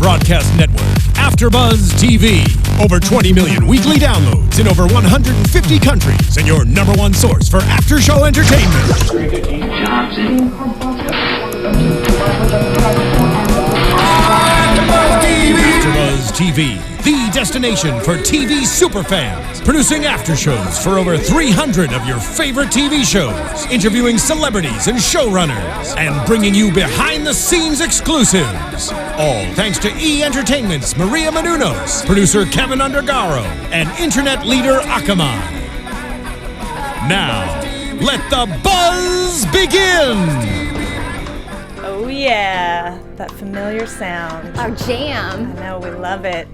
broadcast network, AFTERBUZZ TV. Over 20 million weekly downloads in over 150 countries, and your number one source for after-show entertainment. AFTERBUZZ TV, the destination for TV superfans. Producing aftershows for over 300 of your favorite TV shows. Interviewing celebrities and showrunners. And bringing you behind-the-scenes exclusives. All thanks to E! Entertainment's Maria Menounos, producer Kevin Undergaro, and internet leader Akamai. Now, let the buzz begin! Oh yeah, that familiar sound. Our jam. I know, we love it.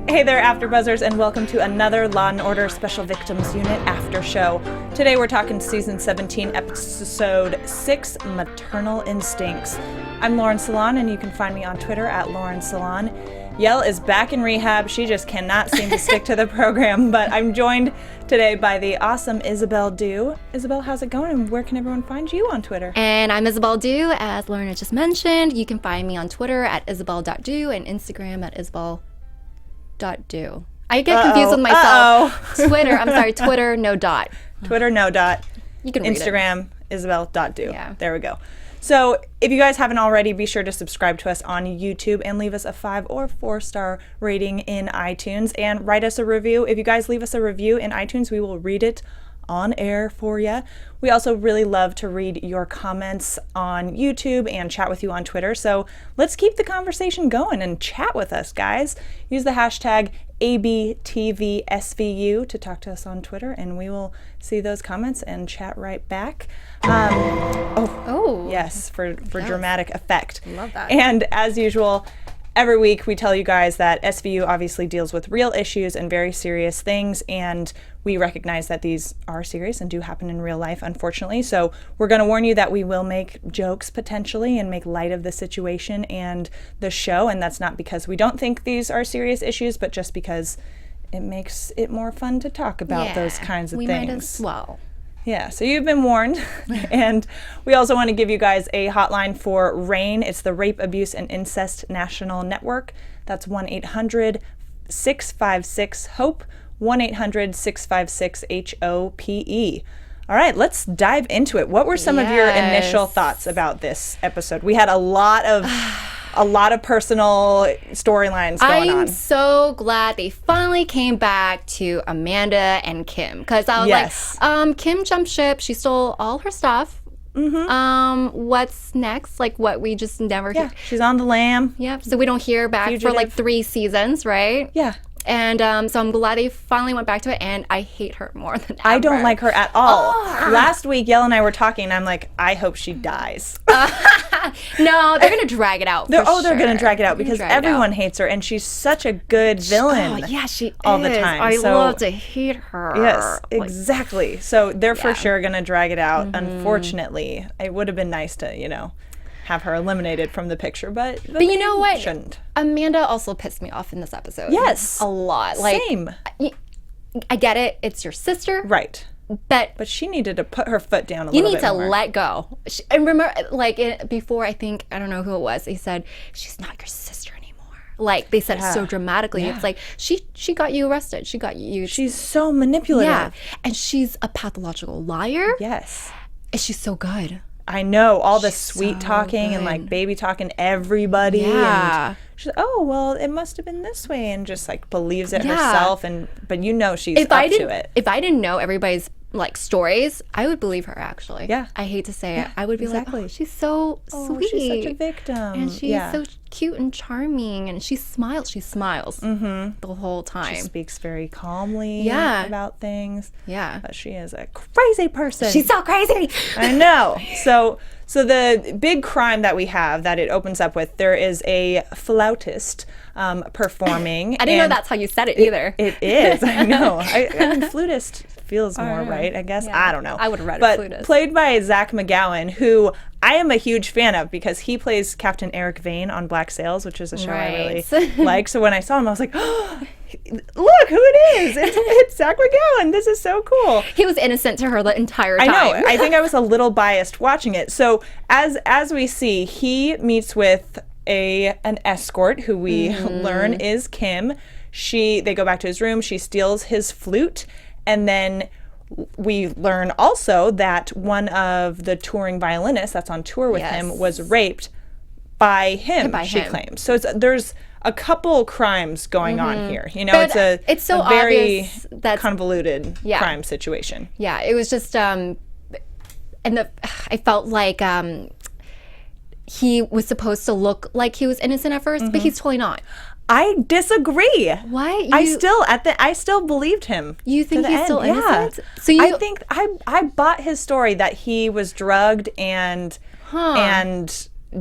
Hey there, AfterBuzzers, and welcome to another Law & Order Special Victims Unit After Show. Today we're talking Season 17, Episode 6, Maternal Instincts. I'm Lauren Salaun, and you can find me on Twitter at Lauren Salaun. Yell is back in rehab. She just cannot seem to stick to the program, but I'm joined today by the awesome Isabelle Dew. Isabelle, how's it going, and where can everyone find you on Twitter? And I'm Isabelle Dew, as Lauren had just mentioned. You can find me on Twitter at Isabelle.dew and Instagram at Isabelle.dew. I get confused with myself. Twitter, no dot. Twitter, no dot. You can read Instagram, Isabelle.dew. Yeah. There we go. So if you guys haven't already, be sure to subscribe to us on YouTube and leave us a 5 or 4-star rating in iTunes and write us a review. If you guys leave us a review in iTunes, we will read it on air for you. We also really love to read your comments on YouTube and chat with you on Twitter. So let's keep the conversation going and chat with us, guys. Use the hashtag ABTVSVU to talk to us on Twitter, and we will see those comments and chat right back. Yes, for dramatic effect. Love that. And as usual, every week we tell you guys that SVU obviously deals with real issues and very serious things, and we recognize that these are serious and do happen in real life, unfortunately. So we're going to warn you that we will make jokes potentially and make light of the situation and the show, and that's not because we don't think these are serious issues, but just because it makes it more fun to talk about those kinds of things. We might as well. Yeah, so you've been warned. And we also want to give you guys a hotline for RAIN. It's the Rape, Abuse, and Incest National Network. That's 1-800-656-HOPE, 1-800-656-HOPE. All right, let's dive into it. What were some of your initial thoughts about this episode? We had a lot of personal storylines going on. I'm so glad they finally came back to Amanda and Kim, because I was like, Kim jumped ship. She stole all her stuff. Mm-hmm. What's next? Like, what we just never hear. She's on the lam. Yep. So we don't hear back for like 3 seasons, right? Yeah. And so I'm glad they finally went back to it, and I hate her more than ever. I don't like her at all. Last week, Yell and I were talking, and I'm like, I hope she dies. No, they're going to drag it out. They're going to drag it out because everyone hates her, and she's such a good villain. Oh, yeah, she all the time. I love to hate her. Yes, exactly. So they're for sure going to drag it out. Mm-hmm. Unfortunately, it would have been nice to, have her eliminated from the picture, but you know what? Shouldn't. Amanda also pissed me off in this episode. Yes, a lot. Like, same. I get it. It's your sister, right? But she needed to put her foot down a little bit more. You need to let go. And remember, before, I don't know who it was, they said, she's not your sister anymore. Like, they said it so dramatically. Yeah. It's like, she got you arrested. She got you. She's so manipulative. Yeah. And she's a pathological liar. Yes. And she's so good. I know, all the sweet talking and like baby talking everybody. Yeah. And she's like, oh, well, it must have been this way, and just like believes it herself. But she's up to it. If I didn't know everybody's like stories, I would believe her, actually. Yeah. I hate to say it. I would be like, oh, she's so sweet. She's such a victim. And she's so cute and charming, and she smiles. She smiles the whole time. She speaks very calmly about things. Yeah. But she is a crazy person. She's so crazy. I know. So the big crime that we have that it opens up with, there is a flautist performing. I didn't know that's how you said it either. It is. I know. I mean, flutist feels more right, I guess. Yeah. I don't know. I would have read but flutist. Played by Zach McGowan, who I am a huge fan of because he plays Captain Eric Vane on Black Sails, which is a show I really like. So when I saw him, I was like, oh, look who it is. It's Zach McGowan. This is so cool. He was innocent to her the entire time. I know. I think I was a little biased watching it. So as we see, he meets with an escort who we learn is Kim. They go back to his room. She steals his flute, and then we learn also that one of the touring violinists that's on tour with him was raped by him, she claims. So there's a couple crimes going on here. You know, but it's so a very obvious that's convoluted crime situation. Yeah, it was just, I felt like he was supposed to look like he was innocent at first, but he's totally not. I disagree. What? I still believed him. You think he's still innocent? Yeah. So I think I bought his story that he was drugged and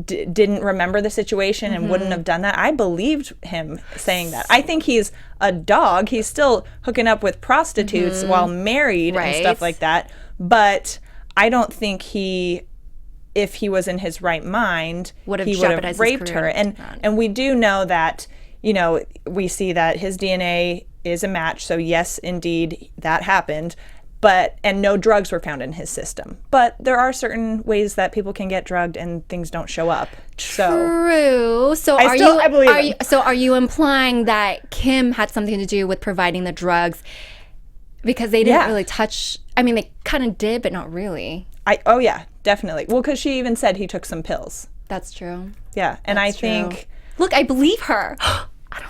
didn't remember the situation and wouldn't have done that. I believed him saying that. I think he's a dog. He's still hooking up with prostitutes while married and stuff like that. But I don't think if he was in his right mind, he would have raped her. And we do know that, you know, we see that his DNA is a match. So yes, indeed, that happened. And no drugs were found in his system. But there are certain ways that people can get drugged and things don't show up. True. So are you implying that Kim had something to do with providing the drugs because they didn't really touch? I mean, they kind of did, but not really. Oh yeah, definitely. Well, because she even said he took some pills. That's true. Yeah, and I think. Look, I believe her.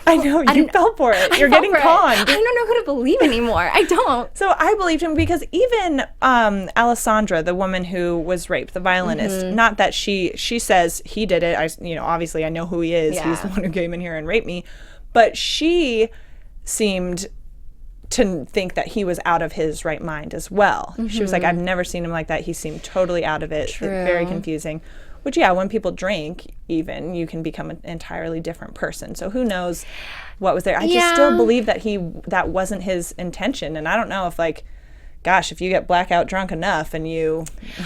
I know, you fell for it. You're getting conned. I don't know who to believe anymore. I don't. So I believed him because even Alessandra, the woman who was raped, the violinist, not that she says he did it. Obviously I know who he is. He's the one who came in here and raped me. But she seemed to think that he was out of his right mind as well. She was like, I've never seen him like that. He seemed totally out of it. True. Very confusing. Which, yeah, when people drink, even, you can become an entirely different person. So who knows what was there. I just still believe that that wasn't his intention. And I don't know if, like, gosh, if you get blackout drunk enough and you...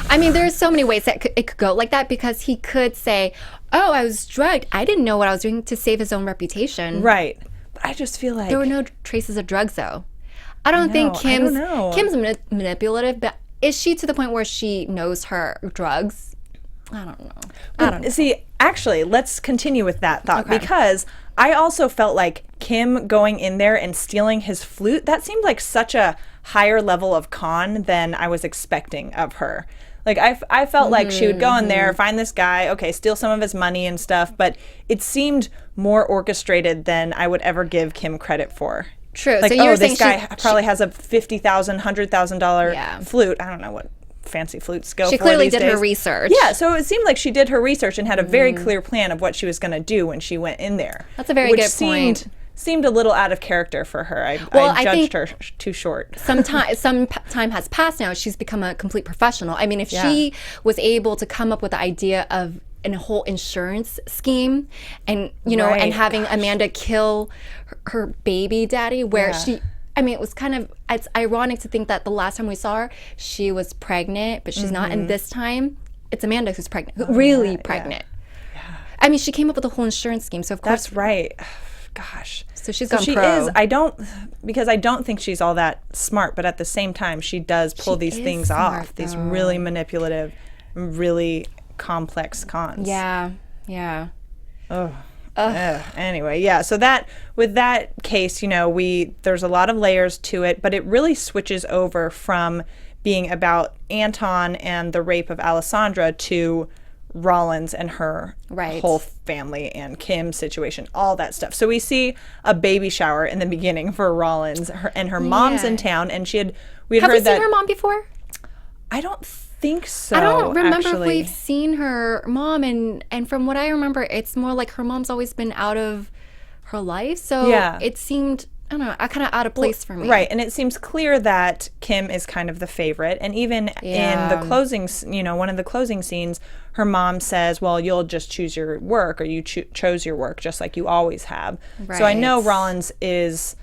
I mean, there's so many ways that it could go like that, because he could say, oh, I was drugged. I didn't know what I was doing, to save his own reputation. Right. But I just feel like... There were no traces of drugs, though. I don't think Kim's manipulative, but is she to the point where she knows her drugs? I don't know. See, actually, let's continue with that thought, because I also felt like Kim going in there and stealing his flute, that seemed like such a higher level of con than I was expecting of her. Like, I felt like she would go in there, find this guy, steal some of his money and stuff, but it seemed more orchestrated than I would ever give Kim credit for. True. Like, so this guy probably has a $50,000, $100,000 flute. I don't know what fancy flutes go for. She clearly these did days. her research. Yeah, so it seemed like she did her research and had a very clear plan of what she was going to do when she went in there. That's a very good point. Seemed a little out of character for her. I judged her too short. Some time has passed now. She's become a complete professional. I mean, if she was able to come up with the idea of a whole insurance scheme, and and having Amanda kill her baby daddy, where it's ironic to think that the last time we saw her, she was pregnant, but she's not. And this time, it's Amanda who's pregnant, pregnant. Yeah. I mean, she came up with a whole insurance scheme, so of course. That's right. Gosh. So she's gone she pro. Is. I don't think she's all that smart, but at the same time, she does pull these things off. These really manipulative, really complex cons. Yeah. Anyway, so that with that case, there's a lot of layers to it, but it really switches over from being about Anton and the rape of Alessandra to Rollins and her whole family and Kim's situation, all that stuff. So we see a baby shower in the beginning for Rollins, and her mom's in town, and Have we seen her mom before? I don't think so. I don't remember if we've seen her mom, and from what I remember, it's more like her mom's always been out of her life. So it seemed, I don't know, kind of out of place for me. Right, and it seems clear that Kim is kind of the favorite, and even in the closing, one of the closing scenes, her mom says, well, you'll just choose your work, or you chose your work just like you always have. Right. So I know Rollins is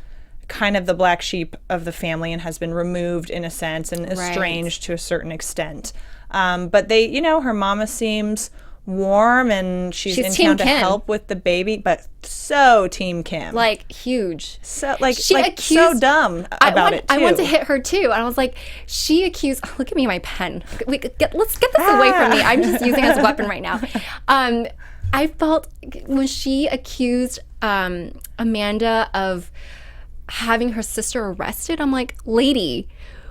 kind of the black sheep of the family and has been removed in a sense and estranged to a certain extent. But they, her mama seems warm, and she's in town to help with the baby, but so Team Kim. Like, huge. So, so dumb about it, too. I want to hit her, too. And I was like, she accused... Oh, look at me, my pen. Let's get this away from me. I'm just using it as a weapon right now. I felt when she accused Amanda of having her sister arrested, I'm like, lady.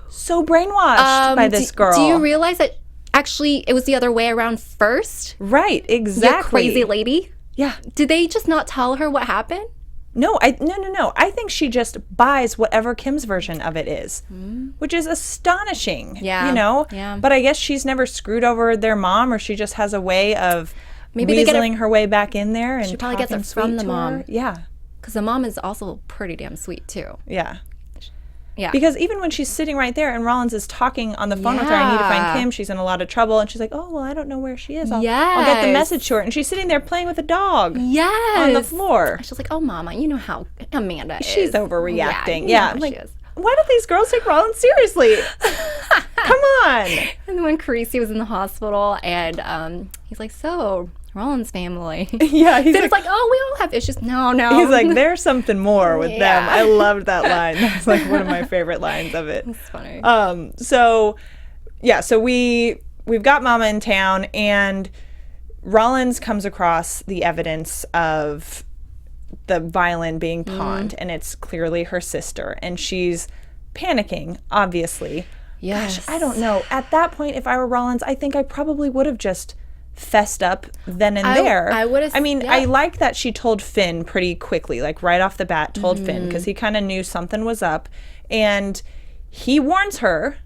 So brainwashed by this girl. Do you realize that actually it was the other way around first? Right, exactly. You crazy lady. Yeah. Did they just not tell her what happened? No. I think she just buys whatever Kim's version of it is, which is astonishing. Yeah. You know? Yeah. But I guess she's never screwed over their mom, or she just has a way of weaseling her way back in there. And she probably gets it from the mom. Yeah. Because the mom is also pretty damn sweet, too. Yeah. Yeah. Because even when she's sitting right there and Rollins is talking on the phone with her, I need to find Kim, she's in a lot of trouble. And she's like, oh, well, I don't know where she is. I'll get the message to her. And she's sitting there playing with a dog on the floor. She's like, oh, Mama, you know how Amanda is. She's overreacting. Yeah. I'm like, why do these girls take Rollins seriously? Come on. And then when Carisi was in the hospital and he's like, so... Rollins family. Yeah, he's like, oh, we all have issues. No. He's like, there's something more with them. I loved that line. That's like one of my favorite lines of it. It's funny. So we've got Mama in town, and Rollins comes across the evidence of the violin being pawned, and it's clearly her sister, and she's panicking, obviously. Yes. Gosh, I don't know. At that point, if I were Rollins, I think I probably would have just fessed up then and there. I would have. I mean, I like that she told Finn pretty quickly, like right off the bat, told Finn, because he kind of knew something was up, and he warns her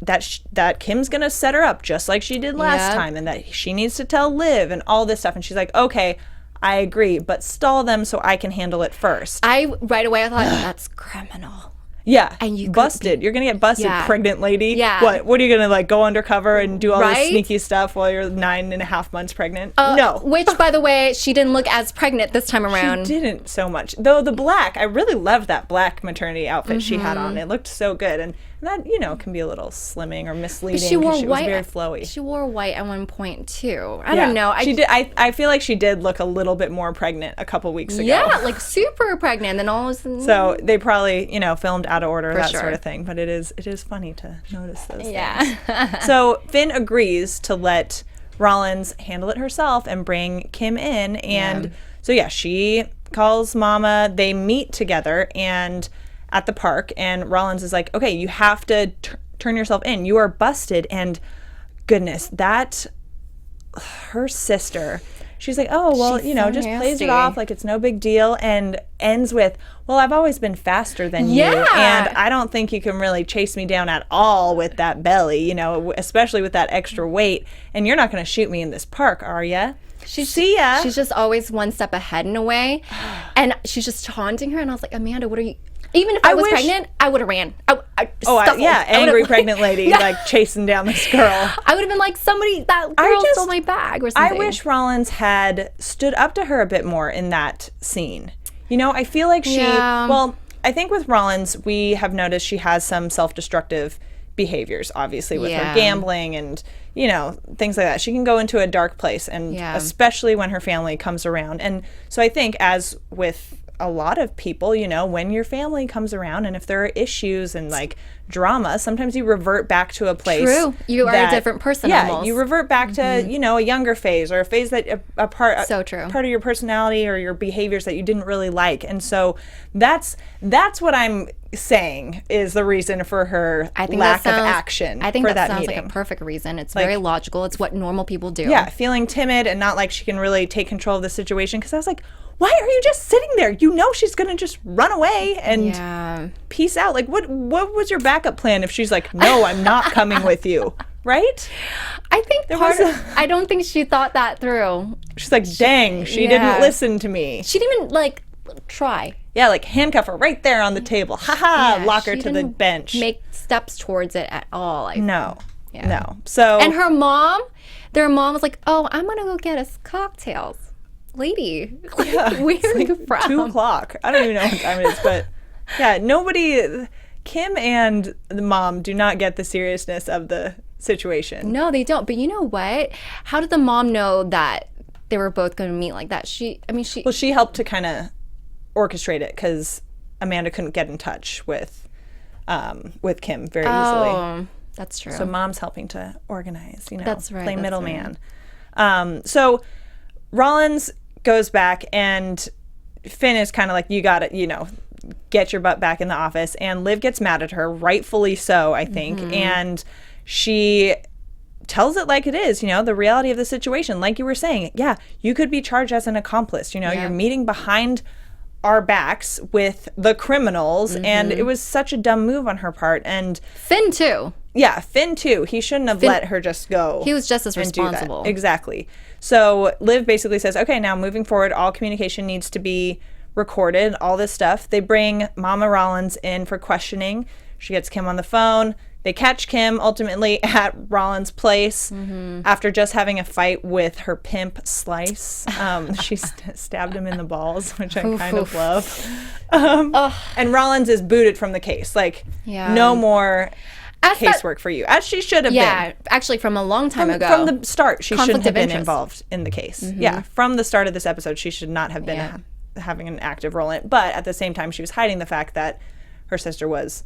that Kim's gonna set her up just like she did last time, and that she needs to tell Liv and all this stuff. And she's like, okay, I agree, but stall them so I can handle it first. Right away I thought that's criminal. Yeah, and you busted. You're gonna get busted, pregnant lady. Yeah. What are you gonna like go undercover and do all this sneaky stuff while you're 9.5 months pregnant? No. Which, by the way, she didn't look as pregnant this time around. She didn't so much. Though the black, I really loved that black maternity outfit she had on. It looked so good, and that can be a little slimming or misleading. She wore white. white. It was very flowy. She wore white at one point too. I don't know. She did. I feel like she did look a little bit more pregnant a couple weeks ago. Yeah, like super pregnant. Then all of a sudden. So they probably filmed out of order, that sort of thing. But it is funny to notice those things. So Finn agrees to let Rollins handle it herself and bring Kim in, and she calls Mama. They meet together and at the park, and Rollins is like, okay, you have to turn yourself in. You are busted. And goodness, her sister, she's like, oh, well, so just plays it off like it's no big deal, and ends with, well, I've always been faster than you, and I don't think you can really chase me down at all with that belly, especially with that extra weight, and you're not going to shoot me in this park, are ya? See ya. She's just always one step ahead in a way, and she's just taunting her, and I was like, Amanda, what are you... Even if I was pregnant, I would have ran. Angry pregnant lady, like chasing down this girl. I would have been like, that girl stole my bag or something. I wish Rollins had stood up to her a bit more in that scene. I feel like I think with Rollins, we have noticed she has some self-destructive behaviors, obviously, with her gambling and, things like that. She can go into a dark place, and especially when her family comes around. And so I think, as with a lot of people, when your family comes around, and if there are issues and like drama, sometimes you revert back to a place. True. You are a different person almost. You revert back to, a younger phase, or a phase that part of your personality or your behaviors that you didn't really like. And so that's what I'm saying is the reason for her lack of action. I think for that sounds meeting. like a perfect reason. It's very logical. It's what normal people do. Yeah, feeling timid and not like she can really take control of the situation. Because I was like, why are you just sitting there? She's gonna just run away and peace out. Like, what was your backup plan if she's like, no, I'm not coming with you, right? I think I don't think she thought that through. She's like, dang, she didn't listen to me. She didn't even try. Yeah, like handcuff her right there on the table. Lock her to the bench. Make steps towards it at all. No. So and their mom was like, oh, I'm gonna go get us cocktails. Lady, where are you from? 2:00. I don't even know what time it is, but Kim and the mom do not get the seriousness of the situation. No, they don't. But you know what? How did the mom know that they were both going to meet like that? She helped to kind of orchestrate it, because Amanda couldn't get in touch with Kim very easily. Oh, that's true. So mom's helping to organize, that's right, play that's middleman. Right. So Rollins goes back, and Finn is kind of like, you gotta, get your butt back in the office. And Liv gets mad at her, rightfully so, I think. And she tells it like it is, the reality of the situation. Like you were saying, yeah, you could be charged as an accomplice. You're meeting behind our backs with the criminals. And it was such a dumb move on her part. And Finn, too. Yeah, Finn, too. He shouldn't have let her just go. He was just as responsible. Exactly. So Liv basically says, okay, now moving forward, all communication needs to be recorded, all this stuff. They bring Mama Rollins in for questioning. She gets Kim on the phone. They catch Kim ultimately at Rollins' place after just having a fight with her pimp, Slice. She stabbed him in the balls, which I kind of love. And Rollins is booted from the case. Like, no more casework for you, as she should have been. Yeah, actually from a long time ago. From the start, she shouldn't have been involved in the case. Yeah, from the start of this episode, she should not have been having an active role in it. But at the same time, she was hiding the fact that her sister was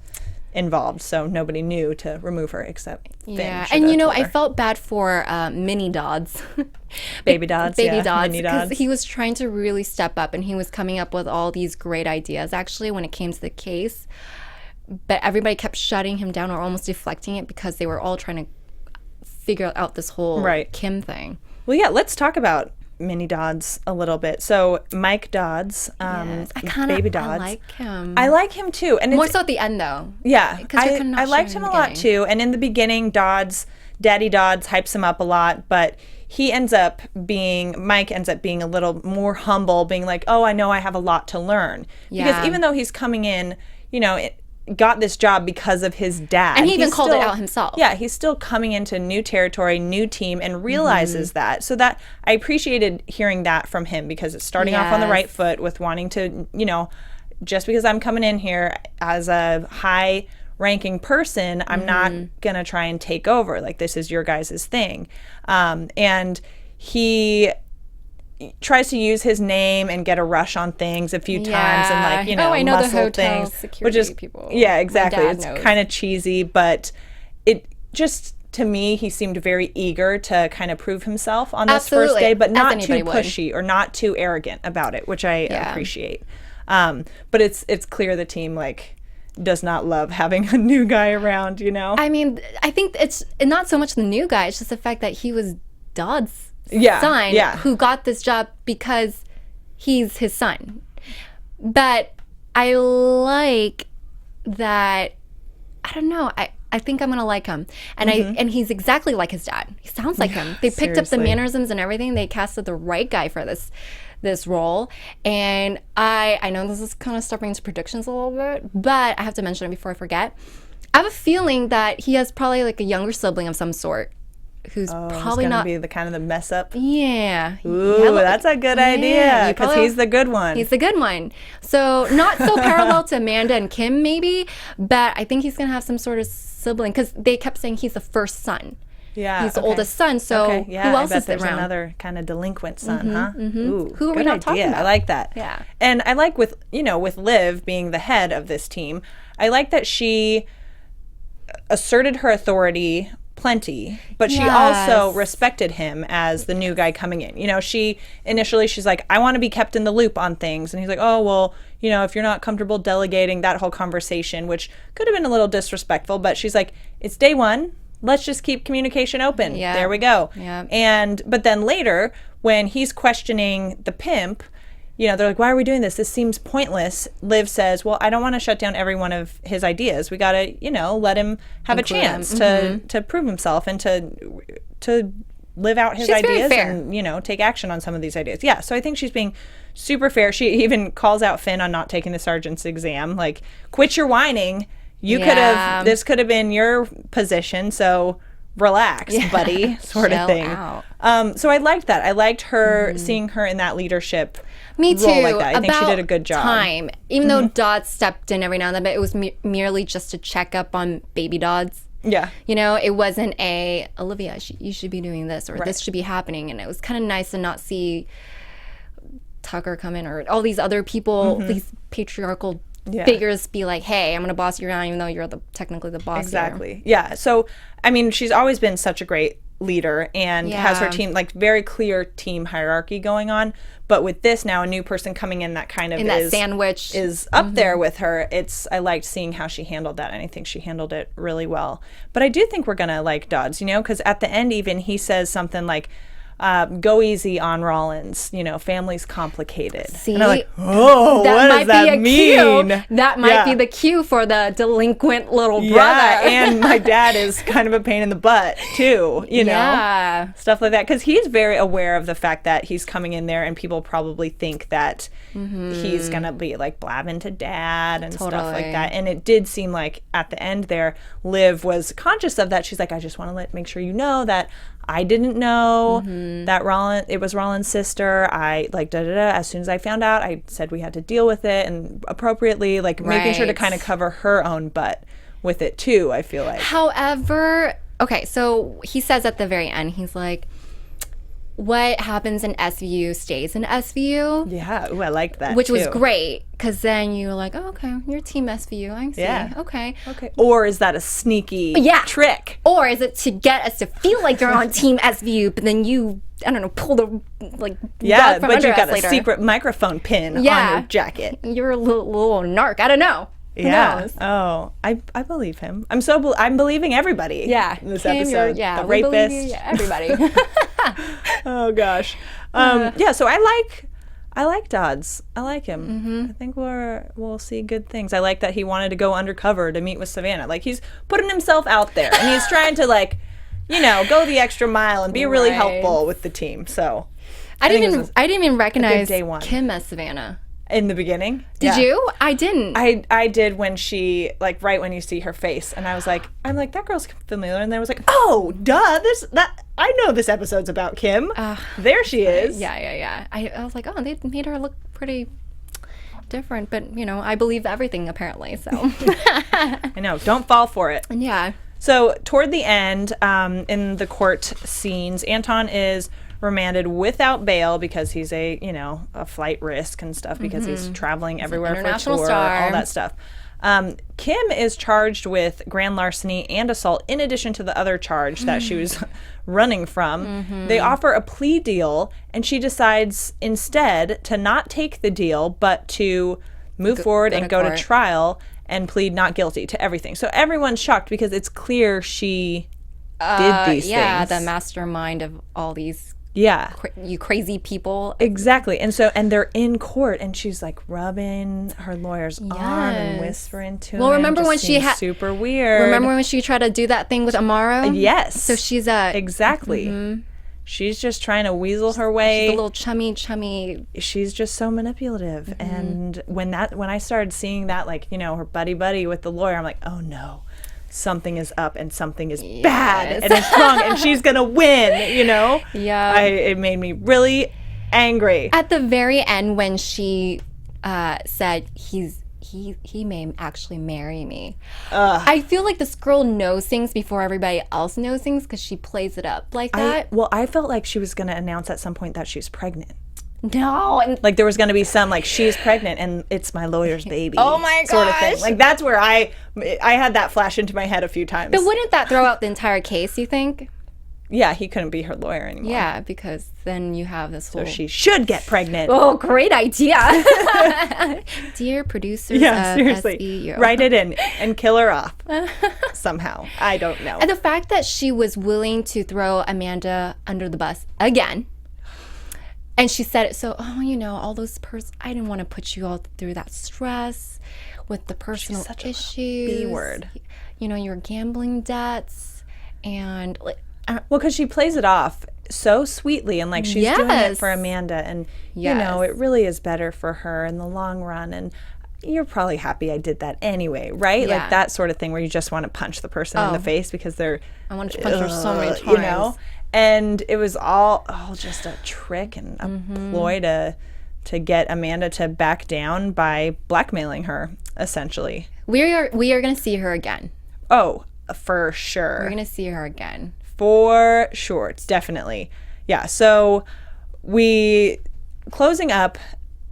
involved, so nobody knew to remove her except Finn. Yeah, and I felt bad for mini Dodds. Baby Dodds, Dodds, mini Dodds. because he was trying to really step up, and he was coming up with all these great ideas, actually, when it came to the case. But everybody kept shutting him down or almost deflecting it because they were all trying to figure out this whole Kim thing. Well, yeah, let's talk about mini Dodds a little bit. So Mike Dodds, Baby Dodds. I like him. I like him too, and more so at the end though. Yeah, I liked him a lot too. And in the beginning, Daddy Dodds hypes him up a lot, but Mike ends up being a little more humble, being like, oh, I know I have a lot to learn. Yeah. Because even though he's coming in, got this job because of his dad. And he even called it out himself. Yeah, he's still coming into new territory, new team, and realizes that. So that I appreciated hearing that from him, because it's starting off on the right foot with wanting to, just because I'm coming in here as a high ranking person, I'm not going to try and take over. Like, this is your guys' thing. And he tries to use his name and get a rush on things a few times, and I know muscle the hotel things, security which is people. Yeah, exactly. It's knows. Kind of cheesy, but it just, to me, he seemed very eager to kind of prove himself on this first day, but not too pushy or not too arrogant about it, which I appreciate. But it's clear the team does not love having a new guy around. I mean, I think it's not so much the new guy; it's just the fact that he was Dodds' son who got this job because he's his son. But I like that. I don't know. I think I'm gonna like him, and and he's exactly like his dad. He sounds like him. They picked up the mannerisms and everything. They casted the right guy for this role, and I know this is kind of stepping into predictions a little bit, but I have to mention it before I forget. I have a feeling that he has probably a younger sibling of some sort, who's probably not be the kind of the mess up. Yeah. Ooh, that's a good idea, because he's the good one. He's the good one. So not so parallel to Amanda and Kim maybe, but I think he's gonna have some sort of sibling, because they kept saying he's the first son. Yeah, he's the oldest son. So who else is there's around? Another kind of delinquent son, huh? Ooh, who are we not talking about? I like that. Yeah, and I like with Liv being the head of this team, I like that she asserted her authority plenty, but she also respected him as the new guy coming in. She's like, I want to be kept in the loop on things, and he's like, oh well, if you're not comfortable delegating, that whole conversation, which could have been a little disrespectful, but she's like, it's day one, let's just keep communication open. There we go. But then later, when he's questioning the pimp, they're like, why are we doing this? This seems pointless. Liv says, well, I don't want to shut down every one of his ideas. We got to, let him have a chance to prove himself and to live out his ideas and, take action on some of these ideas. Yeah, so I think she's being super fair. She even calls out Finn on not taking the sergeant's exam. Like, quit your whining. This could have been your position, so relax, buddy, sort of thing. So I liked that. I liked her, seeing her in that leadership Me too. role like that. I think she did a good job. Even though Dodds stepped in every now and then, but it was merely just to check up on baby Dodds. Yeah. It wasn't Olivia, you should be doing this, or this should be happening. And it was kind of nice to not see Tucker come in, or all these other people, these patriarchal figures be like, hey, I'm going to boss you around, even though you're technically the boss. Exactly. Here. Yeah. So, I mean, she's always been such a great leader and has her team, like, very clear team hierarchy going on. But with this now, a new person coming in that kind of that sandwich is up there with her. I liked seeing how she handled that, and I think she handled it really well. But I do think we're gonna like Dodds, because at the end even he says something like, go easy on Rollins, family's complicated. See, and I'm like, what does that mean? Cue. That might be the cue for the delinquent little brother. Yeah, and my dad is kind of a pain in the butt too, Yeah. stuff like that. Because he's very aware of the fact that he's coming in there and people probably think that he's going to be like blabbing to dad and stuff like that. And it did seem like at the end there, Liv was conscious of that. She's like, I just want to make sure you know that I didn't know that it was Rollins' sister. I as soon as I found out, I said we had to deal with it and appropriately, making sure to kind of cover her own butt with it too, I feel like. However, okay, so he says at the very end, he's like, what happens in SVU stays in SVU. Yeah, I liked that Which too. was great, because then you're like, oh, okay, you're team SVU, I see. Yeah. Okay. Or is that a sneaky trick? Or is it to get us to feel like you're on team SVU, but then you, I don't know, pull the, rug from but under you've got us a secret microphone pin on your jacket. You're a little narc, I don't know. Who knows? Oh, I believe him. I'm believing everybody. Yeah. In this Kim, episode. the rapist. believe you, everybody. Oh gosh. So I like Dodds. I like him. I think we'll see good things. I like that he wanted to go undercover to meet with Savannah. Like, he's putting himself out there and he's trying to go the extra mile and be really helpful with the team. So I didn't even recognize day one. Kim as Savannah. In the beginning. Did you? I didn't. I did when she, right when you see her face, and I was like, that girl's familiar, and then I was like, oh, duh, I know this episode's about Kim. There she is. Yeah. I was like, oh, they made her look pretty different, but, I believe everything, apparently, so. I know, don't fall for it. Yeah. So, toward the end, in the court scenes, Anton is remanded without bail because he's a flight risk and stuff, because he's traveling everywhere for a tour, all that stuff. Kim is charged with grand larceny and assault in addition to the other charge that she was running from. They offer a plea deal, and she decides instead to not take the deal but to move forward and go to trial and plead not guilty to everything. So everyone's shocked because it's clear she did these things. Yeah, the mastermind of all these you crazy people. Exactly. And they're in court, and she's rubbing her lawyer's arm and whispering to him. Well, remember when she had super weird. Remember when she tried to do that thing with Amaro? Yes. So she's exactly. She's just trying to weasel her way. She's a little chummy. She's just so manipulative. And when I started seeing that, her buddy with the lawyer, I'm like, oh no. Something is up and something is bad and it's wrong and she's gonna win, Yeah. It made me really angry. At the very end, when she said he may actually marry me, I feel like this girl knows things before everybody else knows things because she plays it up like that. I felt like she was gonna announce at some point that she's pregnant. No, and there was going to be some she's pregnant and it's my lawyer's baby. Oh my gosh, sort of thing. That's where I had that flash into my head a few times. But wouldn't that throw out the entire case? You think? Yeah, he couldn't be her lawyer anymore. Yeah, because then you have this whole. So she should get pregnant. Oh, great idea, dear producers. Yeah, seriously, SVU. Write it in and kill her off somehow. I don't know. And the fact that she was willing to throw Amanda under the bus again. And she said it so, all those I didn't want to put you all through that stress with the personal She's such issues. A B-word. Your gambling debts and because she plays it off so sweetly and she's doing it for Amanda, and it really is better for her in the long run, and you're probably happy I did that anyway, right? Yeah. That sort of thing where you just want to punch the person in the face because they're I want to punch her so many times. And it was all just a trick and a ploy to get Amanda to back down by blackmailing her, essentially. We are going to see her again. Oh, for sure. We're going to see her again. For sure. It's definitely. Yeah. So closing up,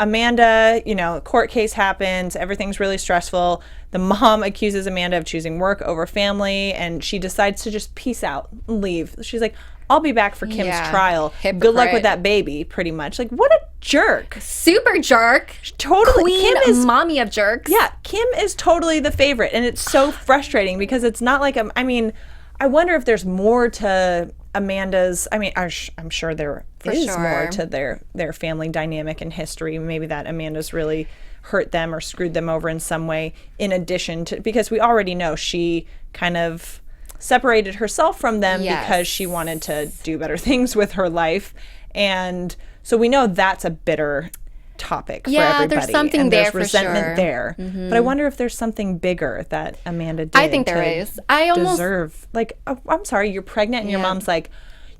Amanda, court case happens. Everything's really stressful. The mom accuses Amanda of choosing work over family, and she decides to just peace out and leave. She's like, I'll be back for Kim's trial. Hypocrite. Good luck with that baby, pretty much. Like, what a jerk. Super jerk. Totally. Queen Kim is mommy of jerks. Yeah, Kim is totally the favorite, and it's so frustrating because it's not like I wonder if there's more to Amanda's. I'm sure there is more to their family dynamic and history. Maybe that Amanda's really hurt them or screwed them over in some way, in addition to, because we already know she kind of separated herself from them because she wanted to do better things with her life. And so we know that's a bitter topic for everybody. There's something and there there's for resentment sure. there. Mm-hmm. But I wonder if there's something bigger that Amanda did. I think there is. I almost deserve, like, oh, I'm sorry, you're pregnant and your mom's like,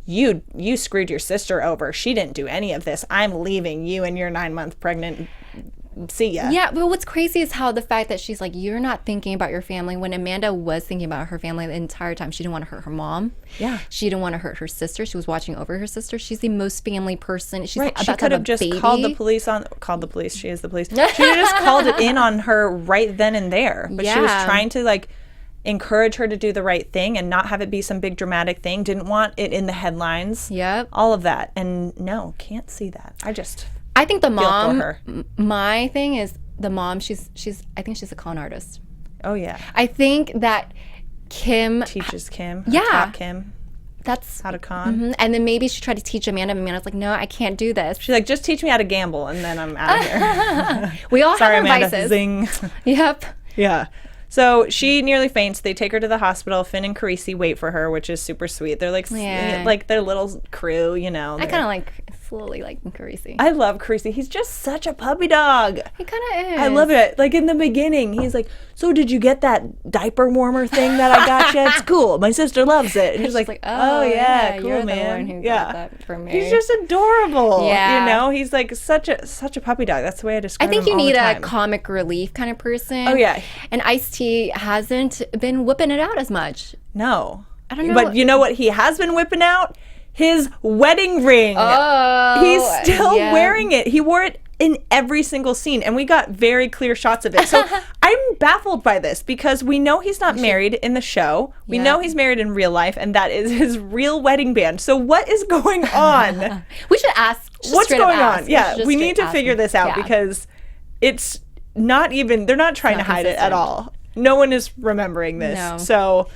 you screwed your sister over. She didn't do any of this. I'm leaving you and your 9-month pregnant. See ya. Yeah, but what's crazy is how the fact that she's like, you're not thinking about your family, when Amanda was thinking about her family the entire time. She didn't want to hurt her mom. Yeah. She didn't want to hurt her sister. She was watching over her sister. She's the most family person. She's right. about She could have just called the police. She is the police. She just called it in on her right then and there. But she was trying to, like, encourage her to do the right thing and not have it be some big dramatic thing. Didn't want it in the headlines. Yep. All of that. And no, can't see that. I think the mom, her. my thing is the mom, I think she's a con artist. Oh, yeah. I think that Kim teaches Kim. Taught Kim. That's how to con. Mm-hmm. And then maybe she tried to teach Amanda. Amanda's like, no, I can't do this. She's like, just teach me how to gamble and then I'm out of here. We all Sorry, have our Amanda. vices. Zing. Yep. Yeah. So she nearly faints. They take her to the hospital. Finn and Carisi wait for her, which is super sweet. They're like their little crew, I kind of like slowly like Carisi. I love Carisi. He's just such a puppy dog. He kind of is. I love it. Like in the beginning, he's like, so did you get that diaper warmer thing that I got you? It's cool. My sister loves it. And he's like, oh yeah, cool, you're man. The one who got that for me. He's just adorable. Yeah. He's like such a puppy dog. That's the way I describe him. I think you all need the a time. comic relief kind of person. Oh yeah. And Ice-T hasn't been whipping it out as much. No. I don't know. But you know what he has been whipping out? His wedding ring. Oh. He's still wearing it. He wore it in every single scene, and we got very clear shots of it. So I'm baffled by this because we know he's not married in the show. We know he's married in real life, and that is his real wedding band. So what is going on? We should ask. What's going on? Yeah, we need to figure this out because it's not even, they're not trying to hide it at all. No one is remembering this. No. So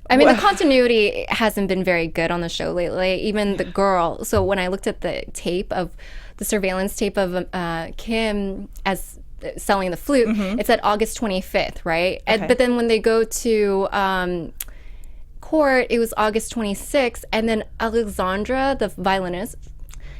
I mean, the continuity hasn't been very good on the show lately. Even the girl. So when I looked at the surveillance tape of Kim as selling the flute, it said August 25th, right? Okay. But then when they go to court, it was August 26th. And then Alexandra, the violinist.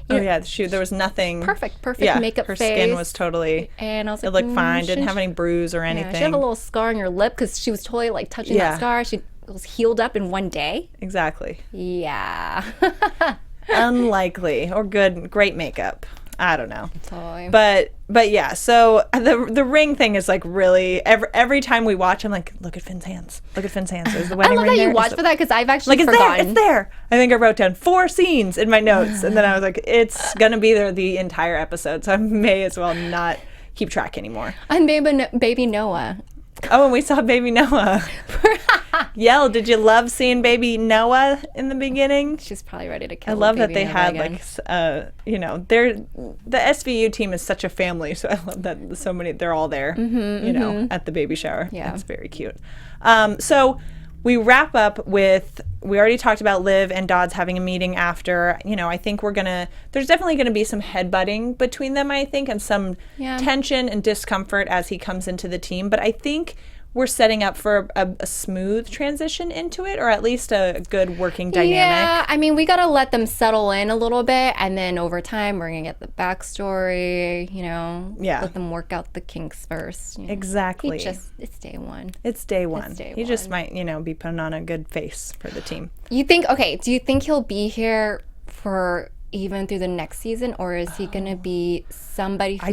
There was nothing. Perfect makeup her face. Her skin was totally, and I was it like, looked fine, didn't have any bruise or anything. Yeah, she had a little scar on your lip because she was totally like touching that scar. She was healed up in one day. Exactly. Yeah. Unlikely or great makeup. I don't know. Totally. But yeah, so the ring thing is like really every time we watch, I'm like, look at Finn's hands. Look at Finn's hands. Is the wedding ring there? I love that you watched for that because I've actually forgotten. It's there. I think I wrote down 4 scenes in my notes, and then I was like, it's gonna be there the entire episode, so I may as well not keep track anymore. And baby Noah. Oh, and we saw baby Noah. Yell, did you love seeing baby Noah in the beginning? She's probably ready to kill. I love that baby they Noah had again. the SVU team is such a family, so I love that they're all there, at the baby shower. Yeah. It's very cute. So we wrap up with, we already talked about Liv and Dodds having a meeting after. I think there's definitely going to be some headbutting between them, I think, and some tension and discomfort as he comes into the team. But I think we're setting up for a smooth transition into it, or at least a good working dynamic. Yeah, I mean, we got to let them settle in a little bit, and then over time, we're going to get the backstory, let them work out the kinks first. Exactly. It's day one. It's day one. He just might, be putting on a good face for the team. Do you think he'll be here for even through the next season, or is he going to be somebody who...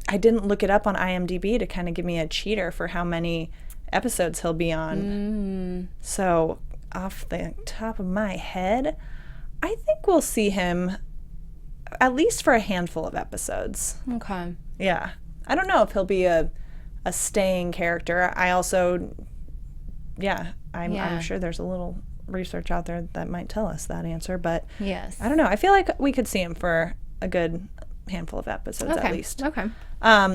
I didn't look it up on IMDb to kind of give me a cheater for how many episodes he'll be on. So off the top of my head, I think we'll see him at least for a handful of episodes. Okay. Yeah. I don't know if he'll be a staying character. I also, I'm sure there's a little research out there that might tell us that answer, but yes, I don't know. I feel like we could see him for a good handful of episodes at least. Okay.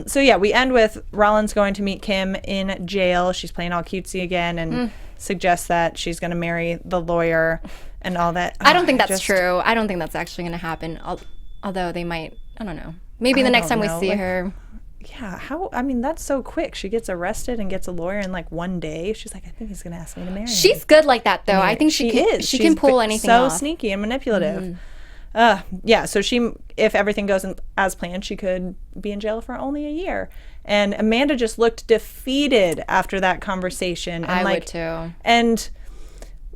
So yeah, we end with Rollins going to meet Kim in jail. She's playing all cutesy again and suggests that she's going to marry the lawyer and all that. I don't think that's true. I don't think that's actually going to happen. Although they might, I don't know. Maybe the next time we see her. Yeah, that's so quick. She gets arrested and gets a lawyer in like one day. She's like, I think he's going to ask me to marry him. She's good like that, though. I think she can pull anything off. So sneaky and manipulative. So she, if everything goes as planned, she could be in jail for only a year. And Amanda just looked defeated after that conversation. And I would too. And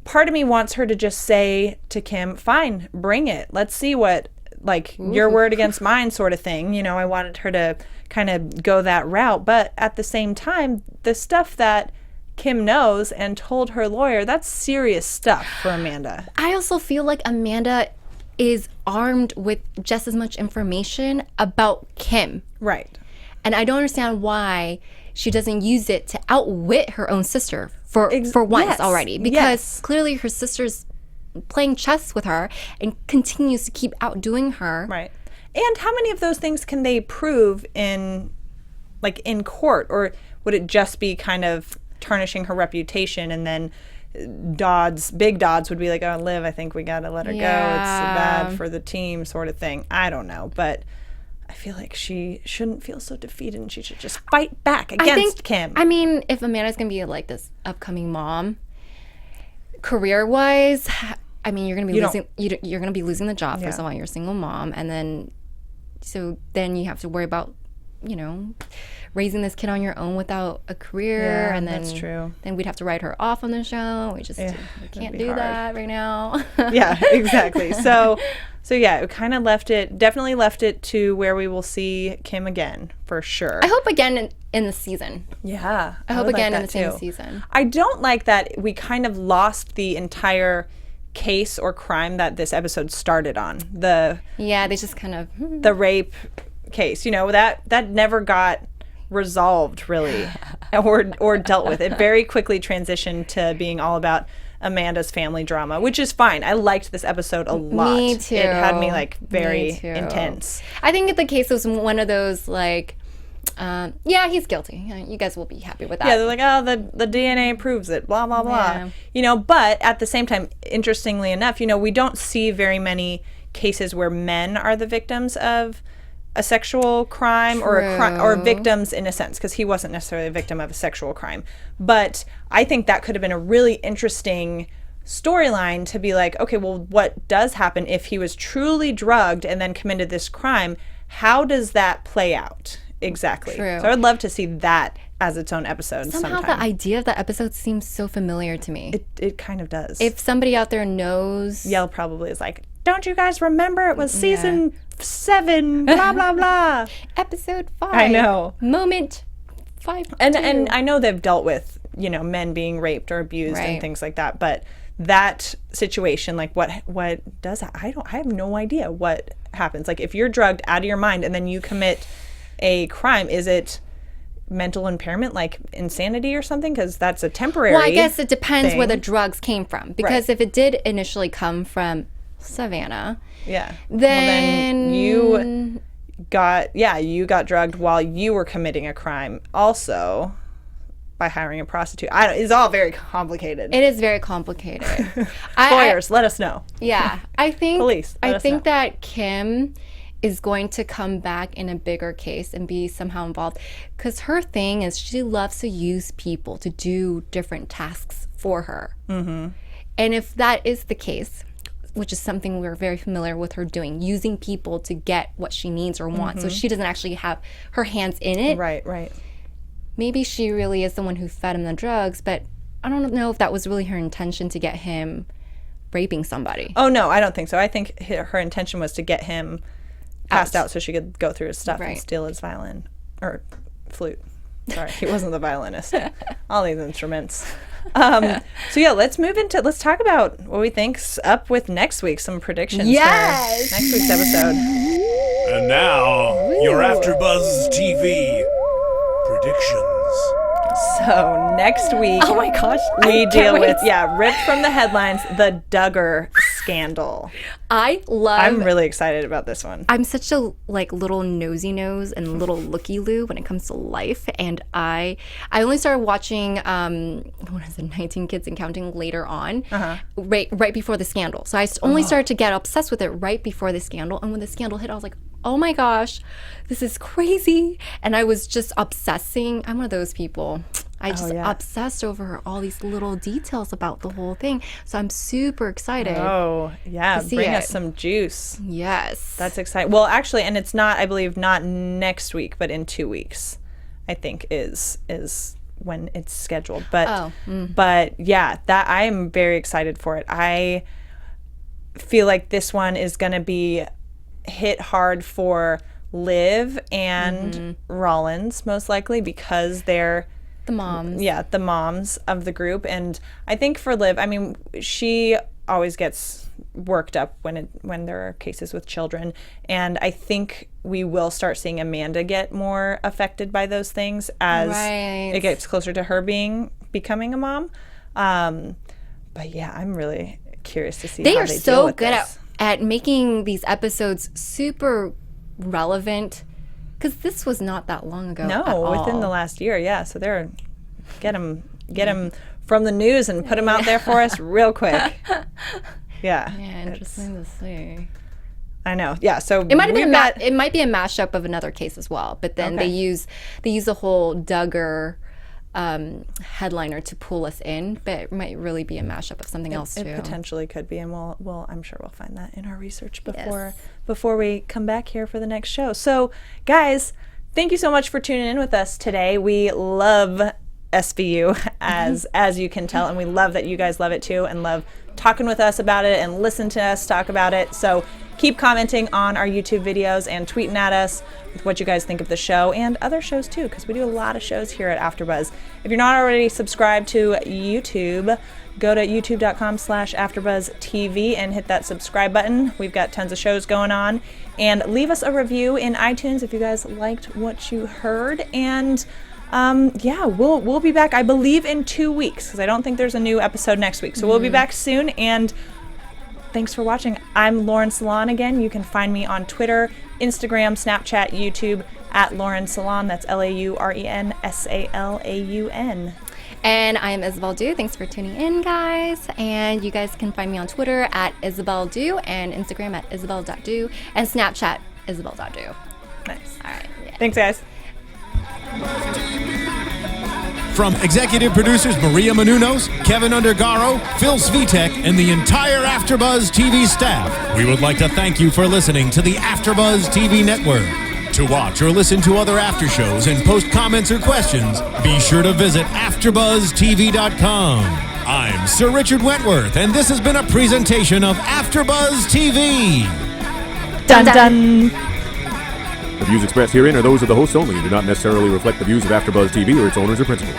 part of me wants her to just say to Kim, fine, bring it. Let's see what, your word against mine sort of thing. You know, I wanted her to kind of go that route. But at the same time, the stuff that Kim knows and told her lawyer, that's serious stuff for Amanda. I also feel like Amanda is armed with just as much information about Kim. Right. And I don't understand why she doesn't use it to outwit her own sister for once already. Because clearly her sister's playing chess with her and continues to keep outdoing her. Right. And how many of those things can they prove in court? Or would it just be kind of tarnishing her reputation, and then Big Dodds would be like, oh, Liv, I think we got to let her go. It's bad for the team sort of thing. I don't know. But I feel like she shouldn't feel so defeated, and she should just fight back against Kim. I mean, if Amanda's going to be like this upcoming mom, career-wise, I mean, you're going to be losing the job. First of all, you're a single mom, and then you have to worry about, raising this kid on your own without a career, and then that's true. Then we'd have to write her off on the show. We can't do that right now. Yeah, exactly. So it kind of definitely left it to where we will see Kim again for sure. I hope again in the season. Yeah, I hope again in the same season. I don't like that we kind of lost the entire case or crime that this episode started on. They just kind of the rape case. That never got resolved really or dealt with. It very quickly transitioned to being all about Amanda's family drama, which is fine. I liked this episode a lot. Me too. It had me very intense. I think the case was one of those he's guilty. You guys will be happy with that. Yeah, they're like, oh, the DNA proves it, blah, blah, blah. Yeah. But at the same time, interestingly enough, we don't see very many cases where men are the victims of a sexual crime or victims in a sense, because he wasn't necessarily a victim of a sexual crime. But I think that could have been a really interesting storyline to be like, okay, well, what does happen if he was truly drugged and then committed this crime? How does that play out exactly? True. So I would love to see that as its own episode sometime. The idea of that episode seems so familiar to me. It kind of does. If somebody out there knows, Yell probably is like, don't you guys remember it was season 7, blah, blah, blah. Episode 5. I know. Moment 5. And I know they've dealt with, men being raped or abused and things like that, but that situation, what does that? I have no idea what happens. Like, if you're drugged out of your mind and then you commit a crime, is it mental impairment, like insanity or something? Because that's a temporary Well, I guess it depends thing. where the drugs came from. Because if it did initially come from Savannah, then you got drugged while you were committing a crime also by hiring a prostitute. It's all very complicated. It is very complicated. Lawyers, let us know. Yeah, I think Police, I think that Kim is going to come back in a bigger case and be somehow involved, because her thing is she loves to use people to do different tasks for her. Mm-hmm. And if that is the case, which is something we're very familiar with her doing, using people to get what she needs or wants, so she doesn't actually have her hands in it. Right. Maybe she really is the one who fed him the drugs, but I don't know if that was really her intention to get him raping somebody. Oh, no, I don't think so. I think her intention was to get him passed out so she could go through his stuff and steal his violin or flute. Sorry, he wasn't the violinist. All these instruments. So yeah, let's talk about what we think's up with next week. Some predictions for next week's episode. And now, your AFTERBUZZ TV predictions. So next week, oh my gosh, we deal with ripped from the headlines, the Duggar scandal. I'm really excited about this one. I'm such a little nosy nose and little looky loo when it comes to life, and I only started watching 19 Kids and Counting later on, right before the scandal. So I only started to get obsessed with it right before the scandal, and when the scandal hit, I was like, oh my gosh, this is crazy. And I was just obsessing. I'm one of those people. I just obsessed over all these little details about the whole thing. So I'm super excited. Oh, yeah. Bring us some juice. Yes. That's exciting. Well, actually, and it's not, I believe, not next week, but in 2 weeks, I think is when it's scheduled. But but yeah, that I am very excited for it. I feel like this one is going to be hit hard for Liv and Rollins, most likely, because they're the moms. Yeah, the moms of the group. And I think for Liv, I mean, she always gets worked up when there are cases with children, and I think we will start seeing Amanda get more affected by those things as it gets closer to her becoming a mom. But yeah, I'm really curious to see how they deal with this. They are so good at making these episodes super relevant, because this was not that long ago. No, within the last year, yeah. So they're get them from the news and put them out there for us real quick. Yeah. Yeah, interesting to see. I know. Yeah. So it might have been it might be a mashup of another case as well, but then they use the whole Duggar headliner to pull us in, but it might really be a mashup of something else too. It potentially could be, and we'll I'm sure we'll find that in our research before we come back here for the next show. So guys, thank you so much for tuning in with us today. We love SVU as you can tell, and we love that you guys love it too and love talking with us about it and listen to us talk about it. So keep commenting on our YouTube videos and tweeting at us with what you guys think of the show and other shows too, because we do a lot of shows here at AfterBuzz. If you're not already subscribed to YouTube, go to youtube.com/AfterBuzzTV and hit that subscribe button. We've got tons of shows going on, and leave us a review in iTunes if you guys liked what you heard. And yeah, we'll be back, I believe, in 2 weeks, because I don't think there's a new episode next week. So we'll be back soon, and thanks for watching. I'm Lauren Salaun again. You can find me on Twitter, Instagram, Snapchat, YouTube at Lauren Salaun. That's LaurenSalaun. And I am Isabelle Du. Thanks for tuning in, guys. And you guys can find me on Twitter at Isabelle Du and Instagram at Isabelle.du and Snapchat Isabelle.du. Nice. All right. Yeah. Thanks, guys. From executive producers Maria Menounos, Kevin Undergaro, Phil Svitek, and the entire AfterBuzz TV staff, we would like to thank you for listening to the AfterBuzz TV network. To watch or listen to other after shows and post comments or questions, be sure to visit AfterBuzzTV.com. I'm Sir Richard Wentworth, and this has been a presentation of AfterBuzz TV. Dun dun! The views expressed herein are those of the hosts only and do not necessarily reflect the views of AfterBuzz TV or its owners or principals.